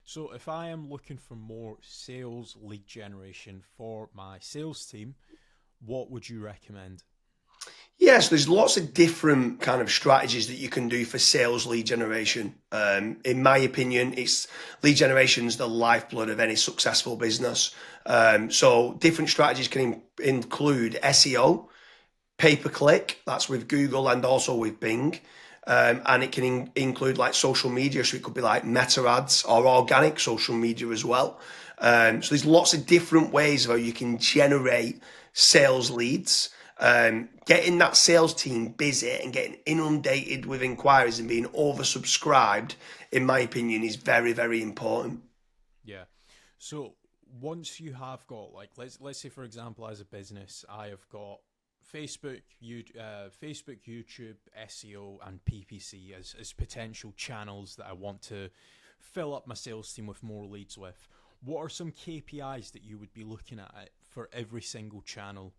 So if I am looking for more sales lead generation for my sales team, what would you recommend? Yes, there's lots of different kind of strategies that you can do for sales lead generation. In my opinion, it's lead generation is the lifeblood of any successful business. So different strategies can include SEO, pay per click, that's with Google and also with Bing. And it can include like social media, so it could be like meta ads or organic social media as well. So there's lots of different ways where you can generate sales leads. Getting that sales team busy and getting inundated with inquiries and being oversubscribed, in my opinion, is very, very important. Yeah. So once you have got like let's say for example as a business I have got Facebook, YouTube, SEO, and PPC as potential channels that I want to fill up my sales team with more leads with. What are some KPIs that you would be looking at for every single channel?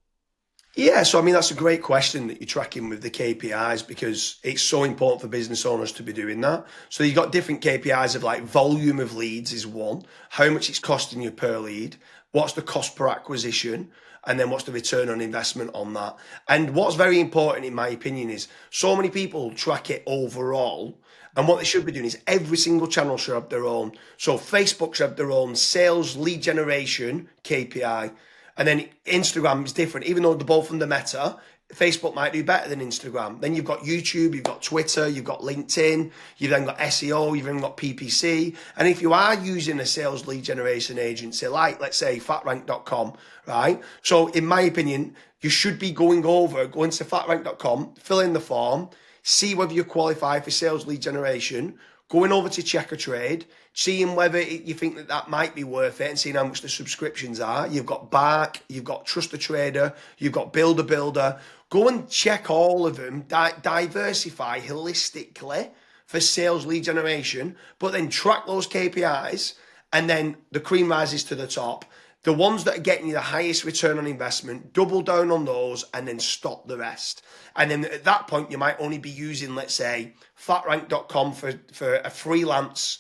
Yeah, so I mean that's a great question that you're tracking with the KPIs because it's so important for business owners to be doing that. So you've got different KPIs of like volume of leads is one, how much it's costing you per lead, what's the cost per acquisition, and then what's the return on investment on that. And what's very important in my opinion is so many people track it overall. And what they should be doing is every single channel should have their own. So Facebook should have their own sales lead generation KPI. And then Instagram is different, even though they're both under Meta. Facebook might do better than Instagram. Then you've got YouTube, you've got Twitter, you've got LinkedIn, you've then got SEO, you've then got PPC. And if you are using a sales lead generation agency, like let's say fatrank.com, right? So in my opinion, you should be going to fatrank.com, fill in the form, see whether you qualify for sales lead generation, going over to check a trade, seeing whether you think that that might be worth it and seeing how much the subscriptions are. You've got Bark, you've got Trust a Trader, you've got Builder Builder. Go and check all of them, diversify holistically for sales lead generation, but then track those KPIs and then the cream rises to the top. The ones that are getting you the highest return on investment, double down on those and then stop the rest. And then at that point, you might only be using, let's say, fatrank.com for a freelance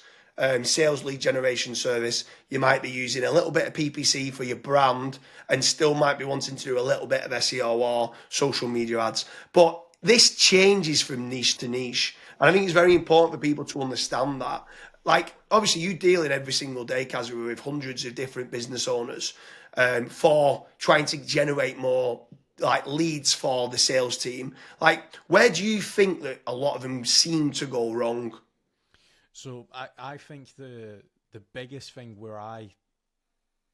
sales lead generation service. You might be using a little bit of PPC for your brand and still might be wanting to do a little bit of SEO or social media ads. But this changes from niche to niche. And I think it's very important for people to understand that. Like, obviously, you deal in every single day, Kazuma, with hundreds of different business owners for trying to generate more like leads for the sales team. Like, where do you think that a lot of them seem to go wrong? So I think the biggest thing where I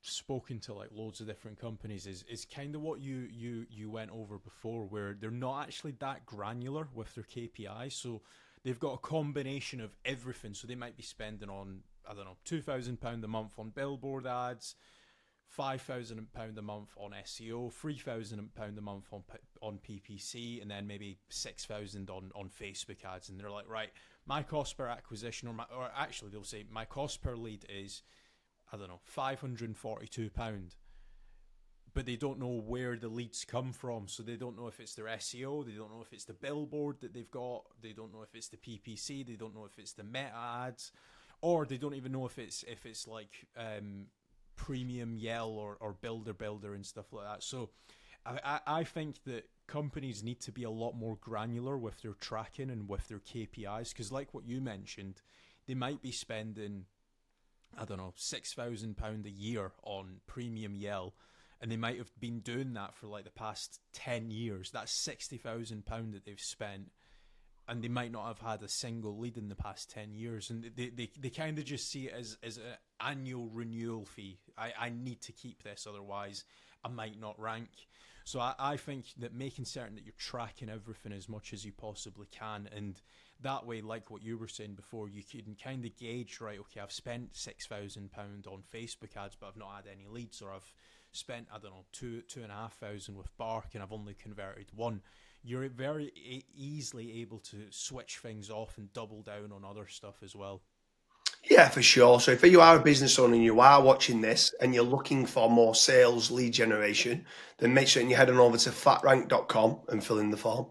spoken to like loads of different companies is kind of what you went over before, where they're not actually that granular with their KPIs. So they've got a combination of everything. So they might be spending on, I don't know, £2,000 a month on billboard ads, £5,000 a month on SEO, £3,000 a month on PPC, and then maybe 6,000 on Facebook ads. And they're like, right, my cost per acquisition, or actually they'll say my cost per lead is, I don't know, £542, but they don't know where the leads come from. So they don't know if it's their SEO, they don't know if it's the billboard that they've got, they don't know if it's the PPC, they don't know if it's the meta ads, or they don't even know if it's like premium Yell or builder and stuff like that. So I think that companies need to be a lot more granular with their tracking and with their KPIs, because like what you mentioned, they might be spending, I don't know, £6,000 a year on premium Yell, and they might have been doing that for like the past 10 years. That's £60,000 that they've spent, and they might not have had a single lead in the past 10 years. And they kind of just see it as an annual renewal fee. I need to keep this, otherwise I might not rank. So I think that making certain that you're tracking everything as much as you possibly can, and that way, like what you were saying before, you can kind of gauge, right, okay, I've spent £6,000 on Facebook ads, but I've not had any leads, or I've spent, I don't know, two and a half thousand with Bark and I've only converted one. You're very easily able to switch things off and double down on other stuff as well. Yeah, for sure. So if you are a business owner and you are watching this and you're looking for more sales lead generation, then make sure you head on over to fatrank.com and fill in the form.